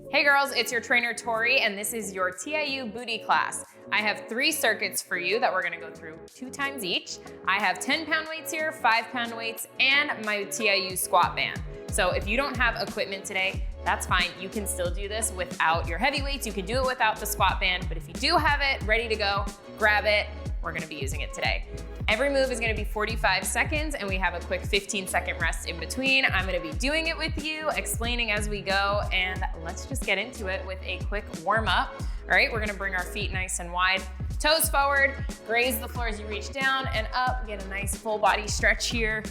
Hey girls, it's your trainer Tori, and this is your TIU booty class. I have 3 circuits for you that we're gonna go through 2 times each. I have 10-pound weights here, 5-pound weights, and my TIU squat band. So if you don't have equipment today, that's fine. You can still do this without your heavy weights. You can do it without the squat band, but if you do have it ready to go, grab it. We're gonna be using it today. Every move is gonna be 45 seconds and we have a quick 15-second rest in between. I'm gonna be doing it with you, explaining as we go, and let's just get into it with a quick warm up. All right, we're gonna bring our feet nice and wide, toes forward, graze the floor as you reach down and up, get a nice full body stretch here,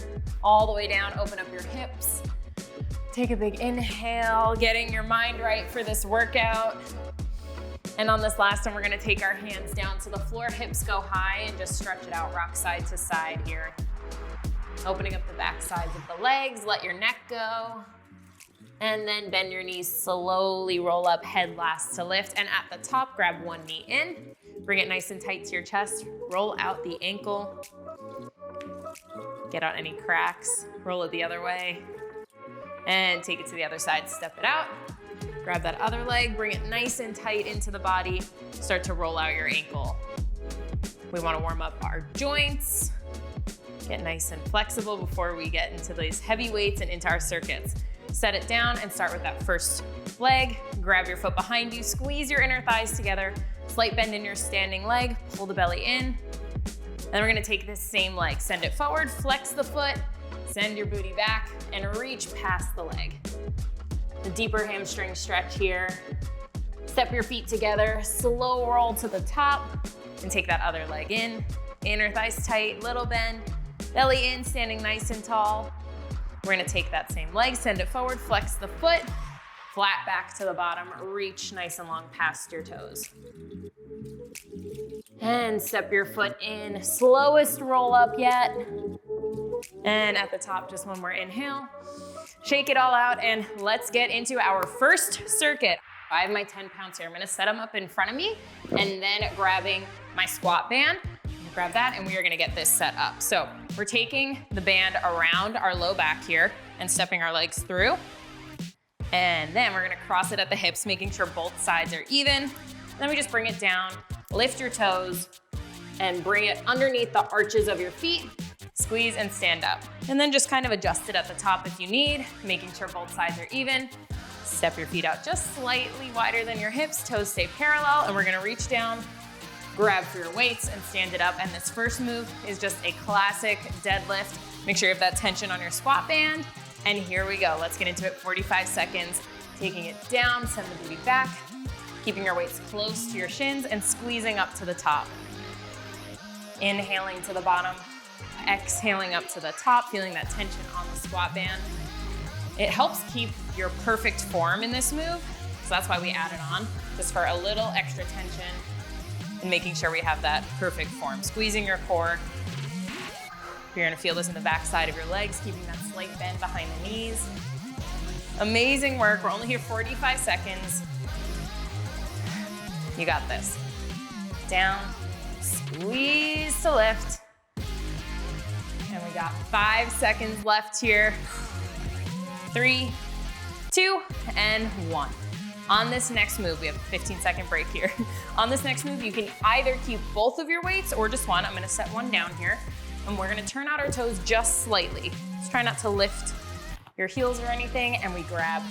all the way down, open up your hips. Take a big inhale, getting your mind right for this workout. And on this last one, we're gonna take our hands down to the floor, hips go high, and just stretch it out, rock side to side here. Opening up the back sides of the legs, let your neck go. And then bend your knees, slowly roll up, head last to lift. And at the top, grab one knee in, bring it nice and tight to your chest, roll out the ankle. Get out any cracks, roll it the other way. And take it to the other side, step it out. Grab that other leg, bring it nice and tight into the body. Start to roll out your ankle. We wanna warm up our joints. Get nice and flexible before we get into these heavy weights and into our circuits. Set it down and start with that first leg. Grab your foot behind you, squeeze your inner thighs together. Slight bend in your standing leg, pull the belly in. Then we're gonna take this same leg, send it forward, flex the foot, send your booty back, and reach past the leg. The deeper hamstring stretch here. Step your feet together, slow roll to the top, and take that other leg in. Inner thighs tight, little bend, belly in, standing nice and tall. We're gonna take that same leg, send it forward, flex the foot, flat back to the bottom, reach nice and long past your toes. And step your foot in, slowest roll up yet. And at the top, just one more inhale. Shake it all out and let's get into our first circuit. I have my 10 pounds here. I'm gonna set them up in front of me and then grabbing my squat band. Grab that and we are gonna get this set up. So we're taking the band around our low back here and stepping our legs through. And then we're gonna cross it at the hips, making sure both sides are even. Then we just bring it down, lift your toes and bring it underneath the arches of your feet. Squeeze and stand up. And then just kind of adjust it at the top if you need, making sure both sides are even. Step your feet out just slightly wider than your hips, toes stay parallel, and we're gonna reach down, grab for your weights and stand it up. And this first move is just a classic deadlift. Make sure you have that tension on your squat band. And here we go, let's get into it, 45 seconds. Taking it down, send the booty back, keeping your weights close to your shins and squeezing up to the top. Inhaling to the bottom. Exhaling up to the top, feeling that tension on the squat band. It helps keep your perfect form in this move, so that's why we add it on, just for a little extra tension and making sure we have that perfect form. Squeezing your core. You're gonna feel this in the back side of your legs, keeping that slight bend behind the knees. Amazing work, we're only here 45 seconds. You got this. Down, squeeze to lift. And we got 5 seconds left here. 3, 2, and 1. On this next move, we have a 15-second break here. On this next move, you can either keep both of your weights or just one. I'm gonna set one down here. And we're gonna turn out our toes just slightly. Just try not to lift your heels or anything. And we grab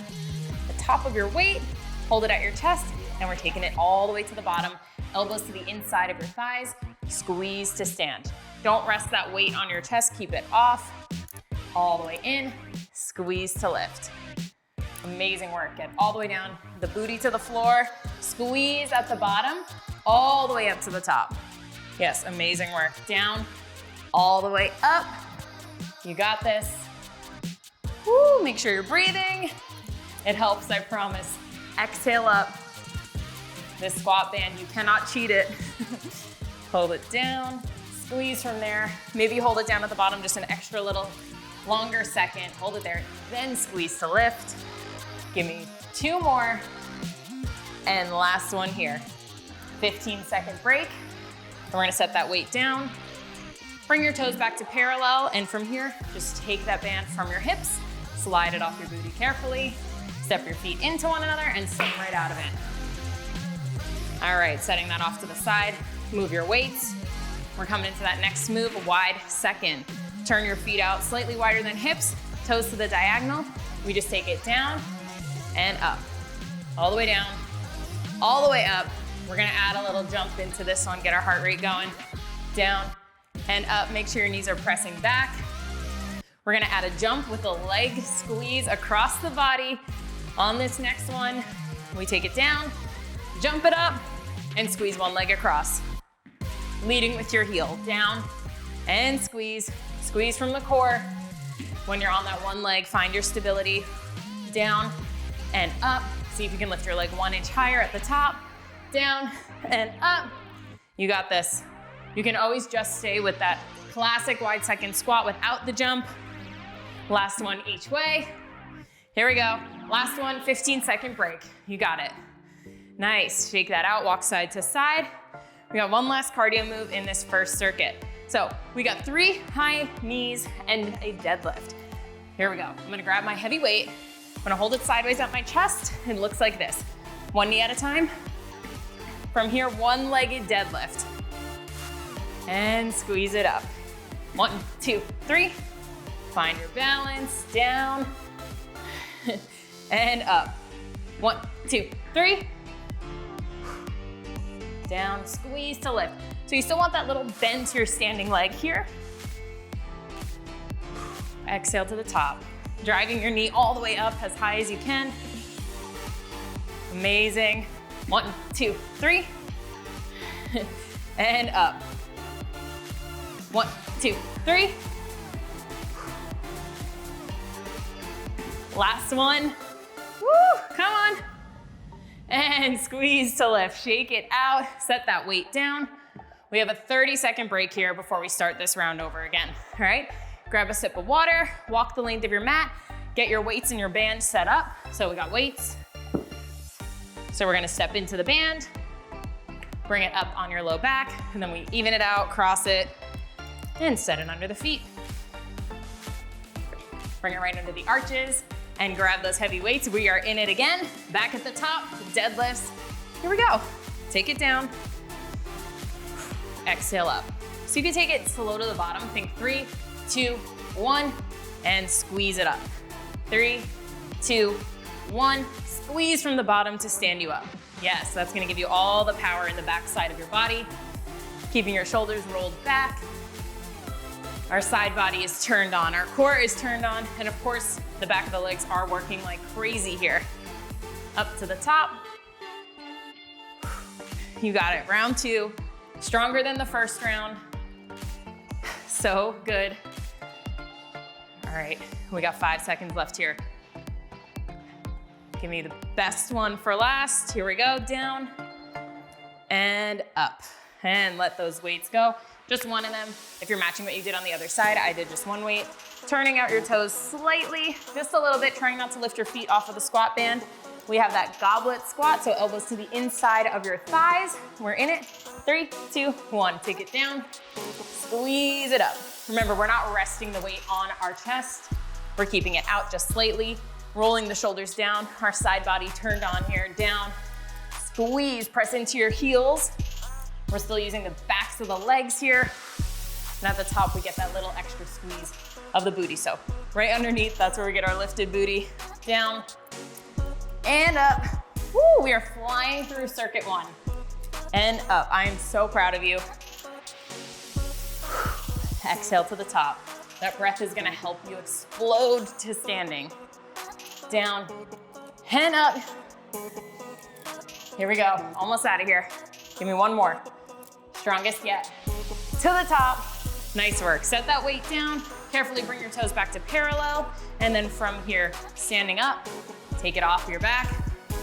the top of your weight, hold it at your chest, and we're taking it all the way to the bottom. Elbows to the inside of your thighs, squeeze to stand. Don't rest that weight on your chest, keep it off. All the way in, squeeze to lift. Amazing work, get all the way down, the booty to the floor, squeeze at the bottom, all the way up to the top. Yes, amazing work. Down, all the way up. You got this. Woo, make sure you're breathing. It helps, I promise. Exhale up. This squat band, you cannot cheat it. Hold it down. Squeeze from there. Maybe hold it down at the bottom just an extra little longer second. Hold it there, then squeeze to lift. Give me 2 more. And last one here. 15-second break. And we're gonna set that weight down. Bring your toes back to parallel, and from here, just take that band from your hips, slide it off your booty carefully, Step your feet into one another and step right out of it. All right, setting that off to the side. Move your weights. We're coming into that next move, wide second. Turn your feet out slightly wider than hips, toes to the diagonal. We just take it down and up. All the way down, all the way up. We're gonna add a little jump into this one, get our heart rate going. Down and up, make sure your knees are pressing back. We're gonna add a jump with a leg squeeze across the body. On this next one, we take it down, jump it up, and squeeze one leg across. Leading with your heel, down and squeeze. Squeeze from the core. When you're on that one leg, find your stability. Down and up. See if you can lift your leg 1 inch higher at the top. Down and up. You got this. You can always just stay with that classic wide second squat without the jump. Last one each way. Here we go. Last one, 15-second break. You got it. Nice. Shake that out, walk side to side. We got one last cardio move in this first circuit. So we got 3 high knees and a deadlift. Here we go. I'm gonna grab my heavy weight. I'm gonna hold it sideways at my chest. It looks like this. 1 knee at a time. From here, one-legged deadlift. And squeeze it up. 1, 2, 3. Find your balance, down and up. 1, 2, 3. Down, squeeze to lift. So you still want that little bend to your standing leg here. Exhale to the top. Driving your knee all the way up as high as you can. Amazing. 1, 2, 3. And up. 1, 2, 3. Last one. Woo, come on. And squeeze to lift. Shake it out. Set that weight down. We have a 30-second break here before we start this round over again. All right? Grab a sip of water, walk the length of your mat, get your weights and your band set up. So we got weights. So we're gonna step into the band, bring it up on your low back, and then we even it out, cross it, and set it under the feet. Bring it right under the arches and grab those heavy weights. We are in it again. Back at the top, deadlifts. Here we go. Take it down. Exhale up. So you can take it slow to the bottom. Think 3, 2, 1, and squeeze it up. 3, 2, 1. Squeeze from the bottom to stand you up. Yes, that's gonna give you all the power in the back side of your body, keeping your shoulders rolled back. Our side body is turned on, our core is turned on, and of course, the back of the legs are working like crazy here. Up to the top. You got it, round 2. Stronger than the first round. So good. All right, we got 5 seconds left here. Give me the best one for last. Here we go, down and up. And let those weights go. Just one of them. If you're matching what you did on the other side, I did just one weight. Turning out your toes slightly, just a little bit, trying not to lift your feet off of the squat band. We have that goblet squat, so elbows to the inside of your thighs. We're in it. 3, 2, 1. Take it down, squeeze it up. Remember, we're not resting the weight on our chest. We're keeping it out just slightly, rolling the shoulders down, our side body turned on here, down, squeeze, press into your heels. We're still using the backs of the legs here. And at the top, we get that little extra squeeze of the booty. So right underneath, that's where we get our lifted booty. Down and up. Woo, we are flying through circuit 1 and up. I am so proud of you. Exhale to the top. That breath is gonna help you explode to standing. Down and up. Here we go, almost out of here. Give me one more. Strongest yet. To the top. Nice work. Set that weight down. Carefully bring your toes back to parallel. And then from here, standing up, take it off your back.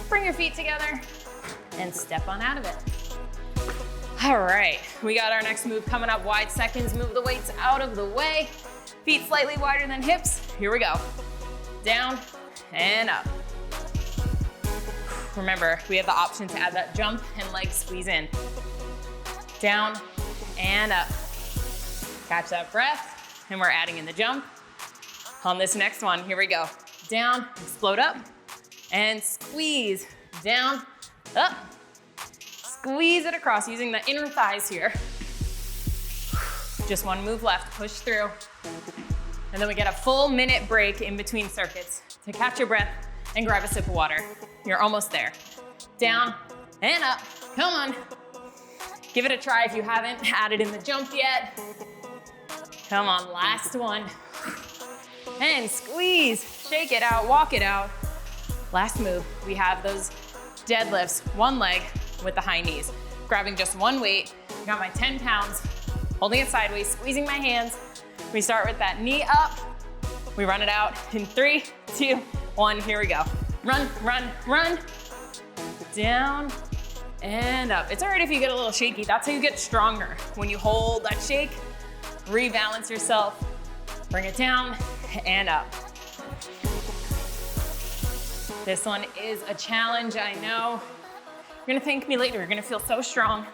Bring your feet together and step on out of it. All right, we got our next move coming up. Wide seconds, move the weights out of the way. Feet slightly wider than hips. Here we go. Down and up. Remember, we have the option to add that jump and leg squeeze in. Down and up. Catch that breath, and we're adding in the jump. On this next one, here we go. Down, explode up, and squeeze, down, up. Squeeze it across using the inner thighs here. Just one move left, push through. And then we get a full minute break in between circuits to catch your breath and grab a sip of water. You're almost there. Down and up, come on. Give it a try if you haven't added in the jump yet. Come on, last one. And squeeze, shake it out, walk it out. Last move, we have those deadlifts, one leg with the high knees. Grabbing just one weight, got my 10 pounds, holding it sideways, squeezing my hands. We start with that knee up. We run it out in 3, 2, 1, here we go. Run, run, run. Down and up. It's all right if you get a little shaky. That's how you get stronger. When you hold that shake, rebalance yourself, bring it down and up. This one is a challenge, I know. You're gonna thank me later. You're gonna feel so strong.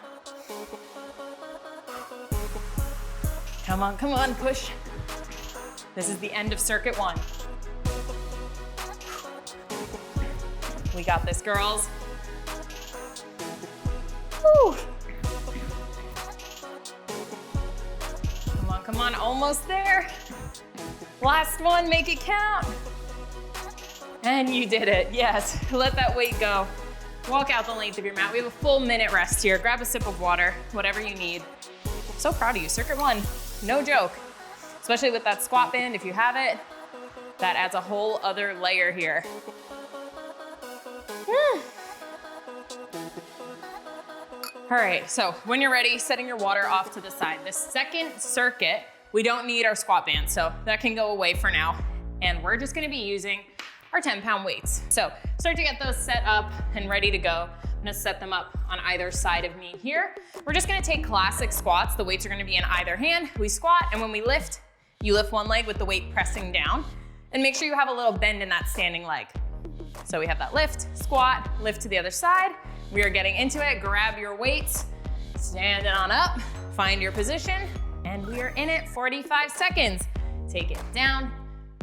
Come on, push. This is the end of circuit 1. We got this, girls. Woo. Come on, almost there. Last one, make it count. And you did it, yes. Let that weight go. Walk out the length of your mat. We have a full minute rest here. Grab a sip of water, whatever you need. So proud of you, circuit 1, no joke. Especially with that squat band, if you have it, that adds a whole other layer here. All right, so when you're ready, setting your water off to the side. The second circuit, we don't need our squat band, so that can go away for now. And we're just gonna be using our 10-pound weights. So start to get those set up and ready to go. I'm gonna set them up on either side of me here. We're just gonna take classic squats. The weights are gonna be in either hand. We squat, and when we lift, you lift one leg with the weight pressing down, and make sure you have a little bend in that standing leg. So we have that lift, squat, lift to the other side. We are getting into it. Grab your weights, stand it on up, find your position, and we are in it 45 seconds. Take it down,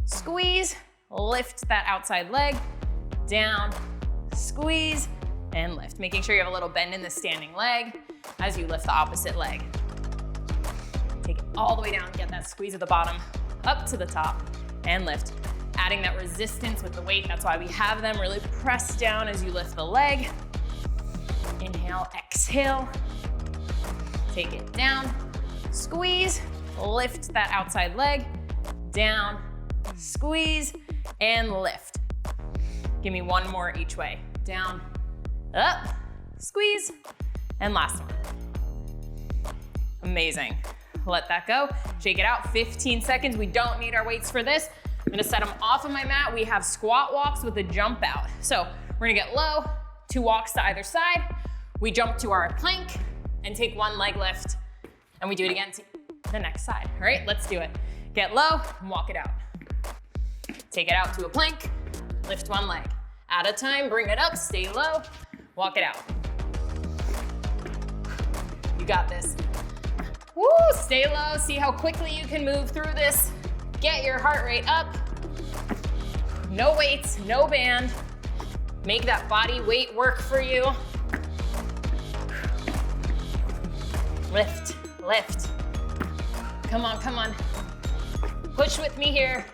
squeeze, lift that outside leg, down, squeeze, and lift. Making sure you have a little bend in the standing leg as you lift the opposite leg. Take it all the way down, get that squeeze at the bottom, up to the top, and lift. Adding that resistance with the weight, that's why we have them. Really press down as you lift the leg. Inhale, exhale. Take it down, squeeze, lift that outside leg, down, squeeze, and lift. Give me one more each way. Down, up, squeeze, and last one. Amazing. Let that go. Shake it out, 15 seconds. We don't need our weights for this. I'm gonna set them off of my mat. We have squat walks with a jump out. So we're gonna get low, 2 walks to either side. We jump to our plank and take 1 leg lift, and we do it again to the next side. All right, let's do it. Get low and walk it out. Take it out to a plank, lift 1 leg. At a time, bring it up, stay low, walk it out. You got this. Woo, stay low, see how quickly you can move through this. Get your heart rate up. No weights, no band. Make that body weight work for you. Lift, lift. Come on. Push with me here.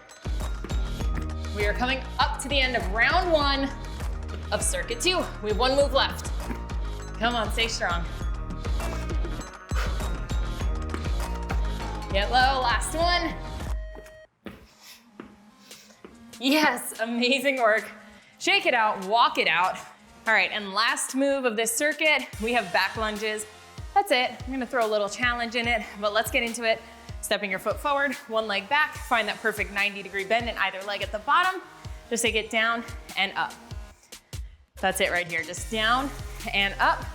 We are coming up to the end of round 1 of circuit 2. We have 1 move left. Come on, stay strong. Get low, last one. Yes, amazing work. Shake it out, walk it out. All right, and last move of this circuit, we have back lunges. That's it. I'm gonna throw a little challenge in it, but let's get into it. Stepping your foot forward, 1 leg back, find that perfect 90-degree bend in either leg at the bottom. Just take it down and up. That's it right here, just down and up.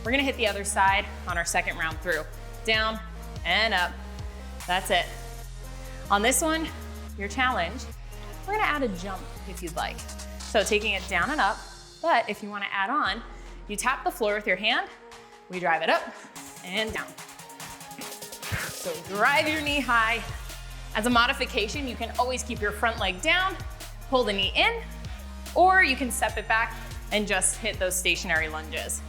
We're gonna hit the other side on our second round through. Down and up, that's it. On this one, your challenge, we're gonna add a jump if you'd like. So taking it down and up, but if you wanna add on, you tap the floor with your hand, we drive it up and down. So drive your knee high. As a modification, you can always keep your front leg down, pull the knee in, or you can step it back and just hit those stationary lunges.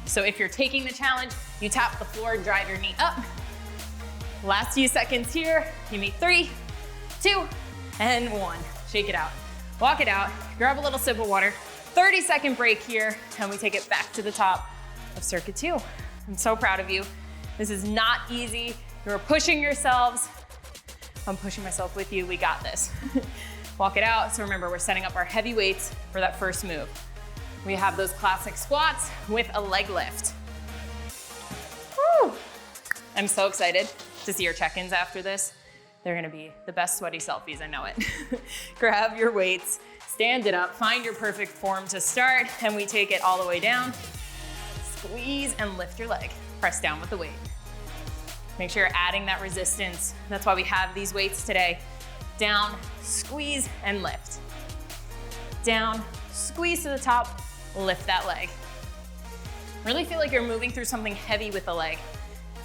So if you're taking the challenge, you tap the floor, drive your knee up. Last few seconds here. Give me 3, 2, and 1. Shake it out. Walk it out. Grab a little sip of water. 30-second break here, and we take it back to the top of circuit 2. I'm so proud of you. This is not easy. You're pushing yourselves. I'm pushing myself with you. We got this. Walk it out. So remember, we're setting up our heavy weights for that first move. We have those classic squats with a leg lift. Woo! I'm so excited to see your check-ins after this. They're gonna be the best sweaty selfies, I know it. Grab your weights, stand it up, find your perfect form to start, and we take it all the way down. Squeeze and lift your leg. Press down with the weight. Make sure you're adding that resistance. That's why we have these weights today. Down, squeeze, and lift. Down, squeeze to the top, lift that leg. Really feel like you're moving through something heavy with the leg.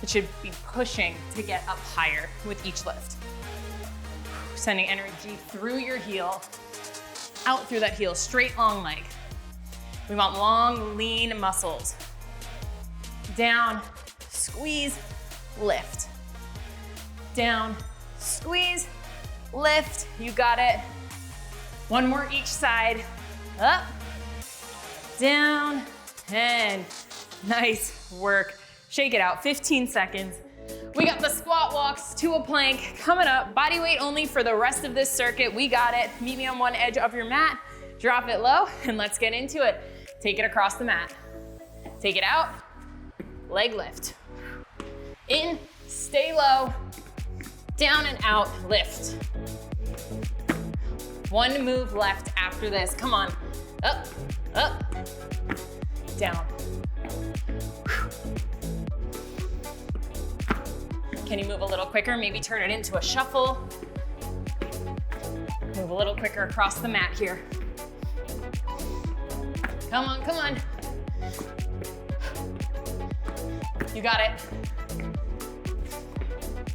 It should be pushing to get up higher with each lift. Sending energy through your heel, out through that heel, straight long leg. We want long, lean muscles. Down, squeeze, lift. Down, squeeze, lift. You got it. One more each side. Up, down, and nice work. Shake it out, 15 seconds. We got the squat walks to a plank coming up. Body weight only for the rest of this circuit. We got it. Meet me on one edge of your mat. Drop it low, and let's get into it. Take it across the mat. Take it out, leg lift. In, stay low, down and out, lift. One move left after this. Come on, up, up, down. Can you move a little quicker? Maybe turn it into a shuffle. Move a little quicker across the mat here. Come on, come on. You got it.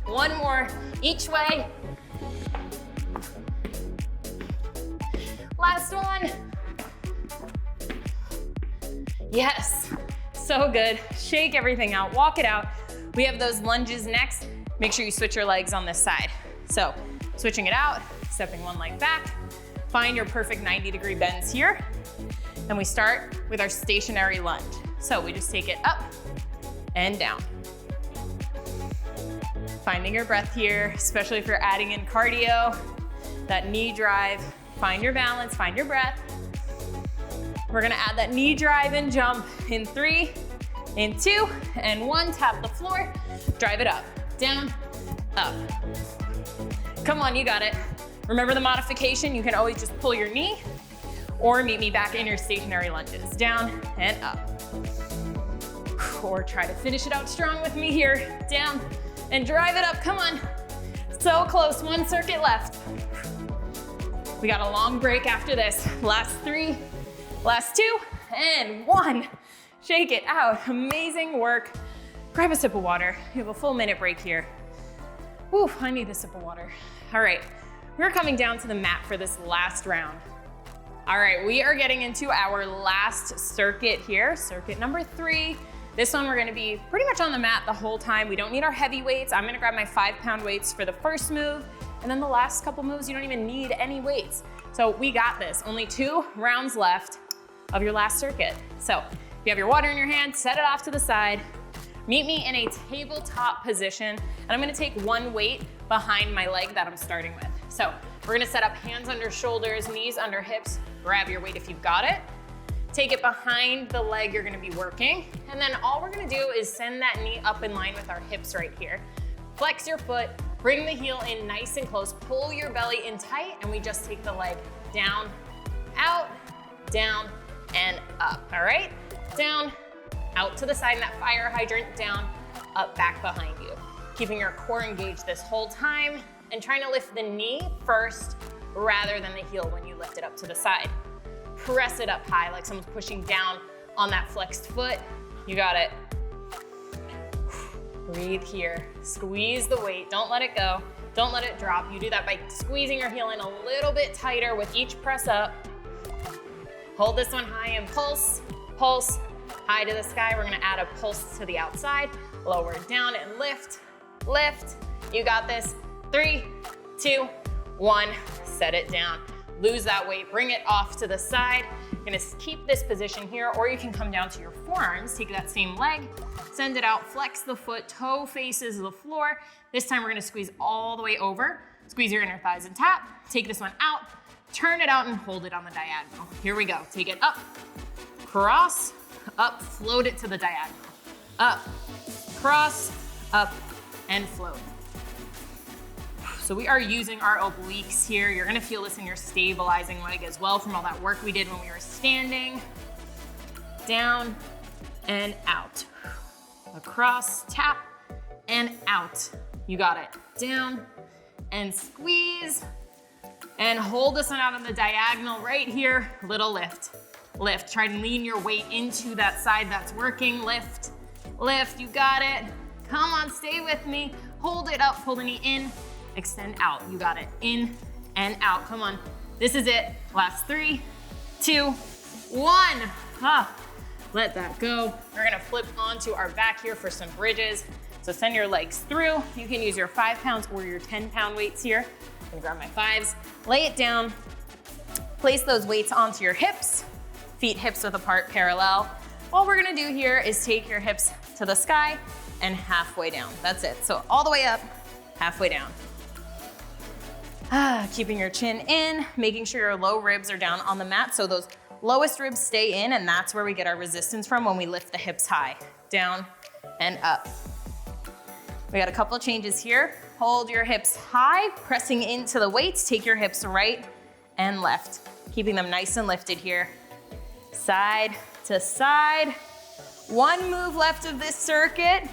One more each way. Last one. Yes, so good. Shake everything out, walk it out. We have those lunges next. Make sure you switch your legs on this side. So switching it out, stepping one leg back, find your perfect 90-degree bends here. And we start with our stationary lunge. So we just take it up and down. Finding your breath here, especially if you're adding in cardio, that knee drive. Find your balance, find your breath. We're gonna add that knee drive and jump in 3, in 2, and 1. Tap the floor, drive it up, down, up. Come on, you got it. Remember the modification, you can always just pull your knee or meet me back in your stationary lunges, down and up. Or try to finish it out strong with me here, down and drive it up, come on. So close, one circuit left. We got a long break after this. Last 3, last 2, and 1. Shake it out, amazing work. Grab a sip of water. You have a full minute break here. Whew, I need a sip of water. All right, we're coming down to the mat for this last round. All right, we are getting into our last circuit here, circuit number 3. This one we're gonna be pretty much on the mat the whole time. We don't need our heavy weights. I'm gonna grab my 5-pound weights for the first move, and then the last couple moves, you don't even need any weights. So we got this. Only 2 rounds left of your last circuit. So if you have your water in your hand, set it off to the side. Meet me in a tabletop position, and I'm gonna take one weight behind my leg that I'm starting with. So we're gonna set up hands under shoulders, knees under hips. Grab your weight if you've got it. Take it behind the leg you're gonna be working. And then all we're gonna do is send that knee up in line with our hips right here. Flex your foot, bring the heel in nice and close, pull your belly in tight, and we just take the leg down, out, down, and up, all right? Down, out to the side, and that fire hydrant, down, up, back behind you. Keeping your core engaged this whole time, and trying to lift the knee first rather than the heel when you lift it up to the side. Press it up high like someone's pushing down on that flexed foot. You got it. Breathe here. Squeeze the weight. Don't let it go. Don't let it drop. You do that by squeezing your heel in a little bit tighter with each press up. Hold this one high and pulse, pulse, high to the sky. We're gonna add a pulse to the outside, lower down and lift, lift. You got this. 3, 2, 1, set it down. Lose that weight, bring it off to the side. You're gonna keep this position here, or you can come down to your forearms, take that same leg, send it out, flex the foot, toe faces the floor. This time we're gonna squeeze all the way over, squeeze your inner thighs and tap, take this one out, turn it out and hold it on the diagonal. Here we go, take it up, cross, up, float it to the diagonal. Up, cross, up, and float. So we are using our obliques here. You're gonna feel this in your stabilizing leg as well from all that work we did when we were standing. Down and out. Across, tap, and out. You got it. Down and squeeze. And hold this one out on the diagonal right here. Little lift, lift. Try to lean your weight into that side that's working. Lift, lift, you got it. Come on, stay with me. Hold it up, pull the knee in. Extend out, you got it. In and out, come on. This is it. Last 3, 2, 1. Let that go. We're gonna flip onto our back here for some bridges. So send your legs through. You can use your 5 pounds or your 10-pound weights here. I'm gonna grab my 5s. Lay it down. Place those weights onto your hips. Feet hips width apart, parallel. All we're gonna do here is take your hips to the sky and halfway down. That's it. So all the way up, halfway down. Keeping your chin in, making sure your low ribs are down on the mat so those lowest ribs stay in, and that's where we get our resistance from when we lift the hips high. Down and up. We got a couple of changes here. Hold your hips high, pressing into the weights. Take your hips right and left, keeping them nice and lifted here. Side to side. One move left of this circuit.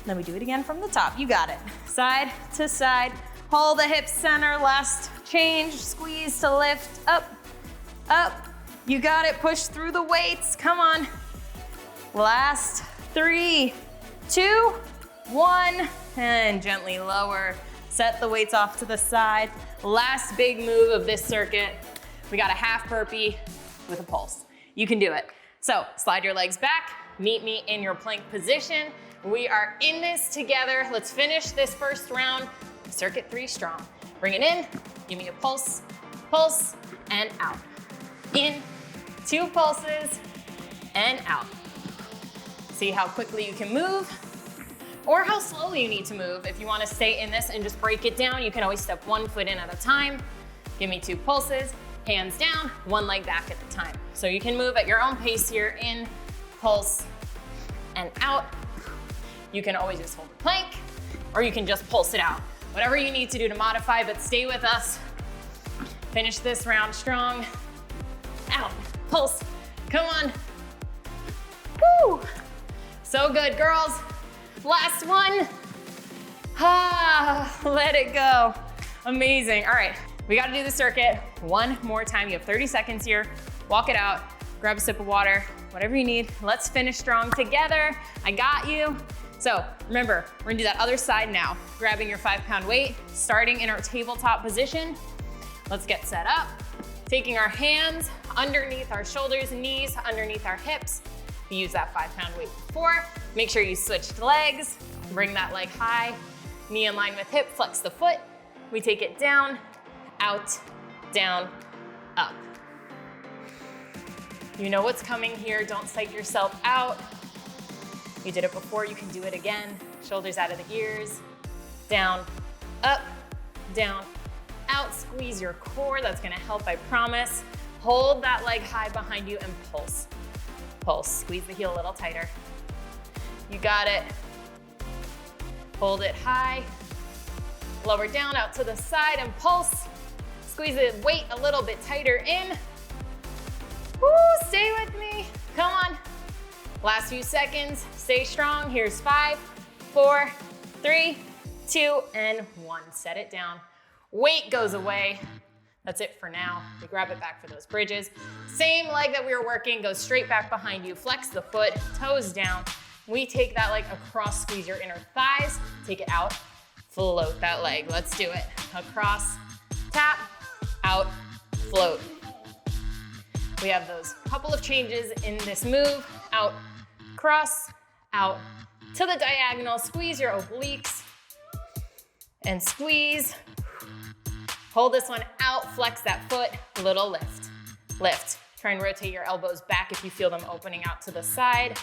Then we do it again from the top. You got it. Side to side. Hold the hips center, last change, squeeze to lift, up, up. You got it, push through the weights, come on. Last 3, 2, 1, and gently lower. Set the weights off to the side. Last big move of this circuit. We got a half burpee with a pulse. You can do it. So slide your legs back, meet me in your plank position. We are in this together. Let's finish this first round. Circuit 3 strong. Bring it in, give me a pulse, pulse, and out. In, 2 pulses, and out. See how quickly you can move, or how slowly you need to move. If you wanna stay in this and just break it down, you can always step 1 foot in at a time. Give me 2 pulses, hands down, 1 leg back at a time. So you can move at your own pace here, in, pulse, and out. You can always just hold the plank, or you can just pulse it out. Whatever you need to do to modify, but stay with us. Finish this round strong. Out, pulse, come on. Woo! So good, girls. Last one. Let it go. Amazing. All right, we gotta do the circuit one more time. You have 30 seconds here. Walk it out, grab a sip of water, whatever you need. Let's finish strong together. I got you. So remember, we're gonna do that other side now. Grabbing your 5-pound weight, starting in our tabletop position. Let's get set up. Taking our hands underneath our shoulders, knees underneath our hips. You used that 5-pound weight before. Make sure you switched legs. Bring that leg high, knee in line with hip, flex the foot. We take it down, out, down, up. You know what's coming here. Don't psych yourself out. You did it before, you can do it again. Shoulders out of the ears, down, up, down, out. Squeeze your core, that's gonna help, I promise. Hold that leg high behind you and pulse. Pulse, squeeze the heel a little tighter. You got it. Hold it high, lower down, out to the side and pulse. Squeeze the weight a little bit tighter in. Woo, stay with me, come on. Last few seconds, stay strong. Here's 5, 4, 3, 2, and 1. Set it down. Weight goes away. That's it for now. We grab it back for those bridges. Same leg that we were working, goes straight back behind you. Flex the foot, toes down. We take that leg across, squeeze your inner thighs. Take it out, float that leg. Let's do it. Across, tap, out, float. We have those couple of changes in this move. Out, cross, out to the diagonal. Squeeze your obliques and squeeze. Hold this one out, flex that foot, little lift. Lift. Try and rotate your elbows back if you feel them opening out to the side.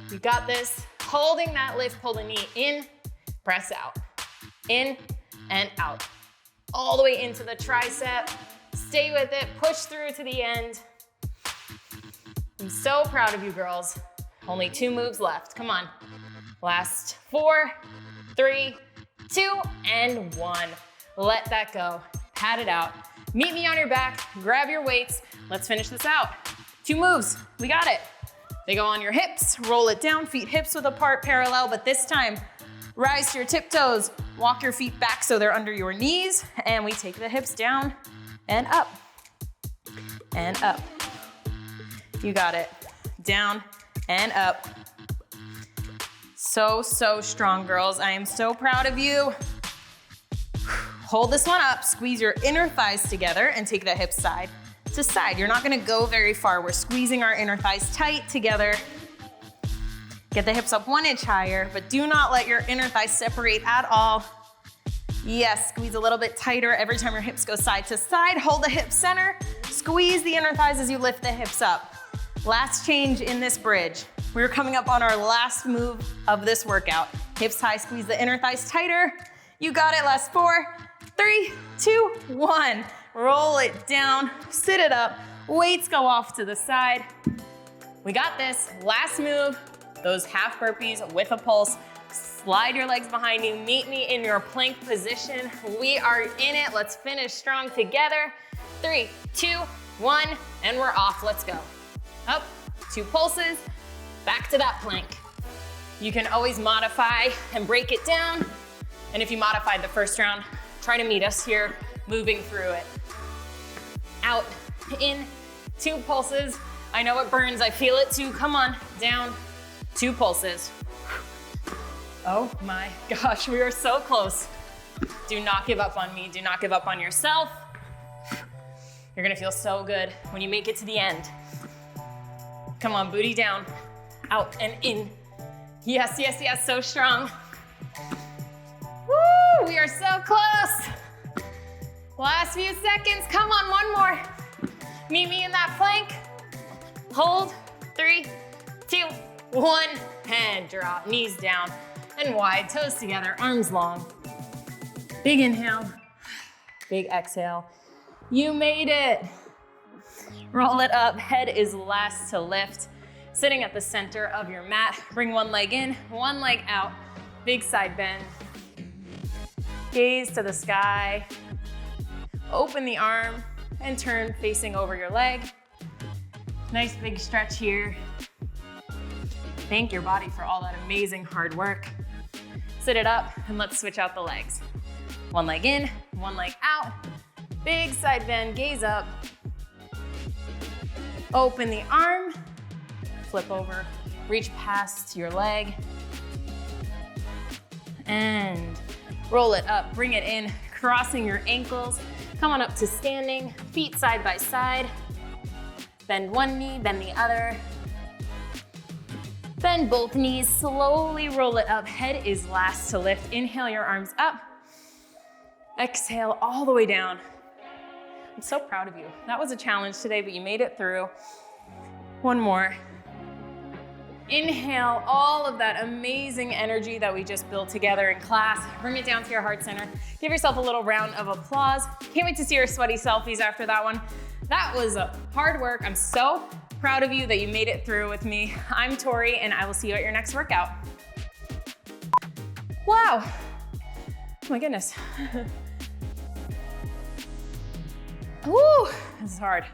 You got this. Holding that lift, pull the knee in, press out. In and out. All the way into the tricep. Stay with it, push through to the end. I'm so proud of you girls. Only 2 moves left, come on. Last 4, 3, 2, and 1. Let that go, pat it out. Meet me on your back, grab your weights. Let's finish this out. 2 moves, we got it. They go on your hips, roll it down, feet hips width apart, parallel, but this time, rise to your tiptoes. Walk your feet back so they're under your knees, and we take the hips down and up, and up. You got it. Down and up. So, so strong, girls. I am so proud of you. Hold this one up, squeeze your inner thighs together and take the hips side to side. You're not gonna go very far. We're squeezing our inner thighs tight together. Get the hips up 1 inch higher, but do not let your inner thighs separate at all. Yes, squeeze a little bit tighter every time your hips go side to side. Hold the hip center. Squeeze the inner thighs as you lift the hips up. Last change in this bridge. We're coming up on our last move of this workout. Hips high, squeeze the inner thighs tighter. You got it, last 4, 3, 2, 1. Roll it down, sit it up. Weights go off to the side. We got this, last move. Those half burpees with a pulse. Slide your legs behind you, meet me in your plank position. We are in it, let's finish strong together. 3, 2, 1, and we're off, let's go. Up, 2 pulses, back to that plank. You can always modify and break it down. And if you modified the first round, try to meet us here, moving through it. Out, in, 2 pulses. I know it burns, I feel it too. Come on, down, 2 pulses. Oh my gosh, we are so close. Do not give up on me, do not give up on yourself. You're gonna feel so good when you make it to the end. Come on, booty down, out and in. Yes, yes, yes, so strong. Woo, we are so close. Last few seconds, come on, 1 more. Meet me in that plank. Hold, 3, 2, 1, and drop, knees down and wide, toes together, arms long. Big inhale, big exhale. You made it. Roll it up, head is last to lift. Sitting at the center of your mat, bring 1 leg in, 1 leg out, big side bend. Gaze to the sky. Open the arm and turn facing over your leg. Nice big stretch here. Thank your body for all that amazing hard work. Sit it up and let's switch out the legs. 1 leg in, 1 leg out. Big side bend, gaze up. Open the arm, flip over, reach past your leg. And roll it up, bring it in, crossing your ankles. Come on up to standing, feet side by side. Bend 1 knee, bend the other. Bend both knees, slowly roll it up. Head is last to lift. Inhale your arms up. Exhale all the way down. I'm so proud of you. That was a challenge today, but you made it through. 1 more. Inhale all of that amazing energy that we just built together in class. Bring it down to your heart center. Give yourself a little round of applause. Can't wait to see your sweaty selfies after that one. That was hard work. I'm so proud of you that you made it through with me. I'm Tori, and I will see you at your next workout. Wow. Oh my goodness. Woo, this is hard.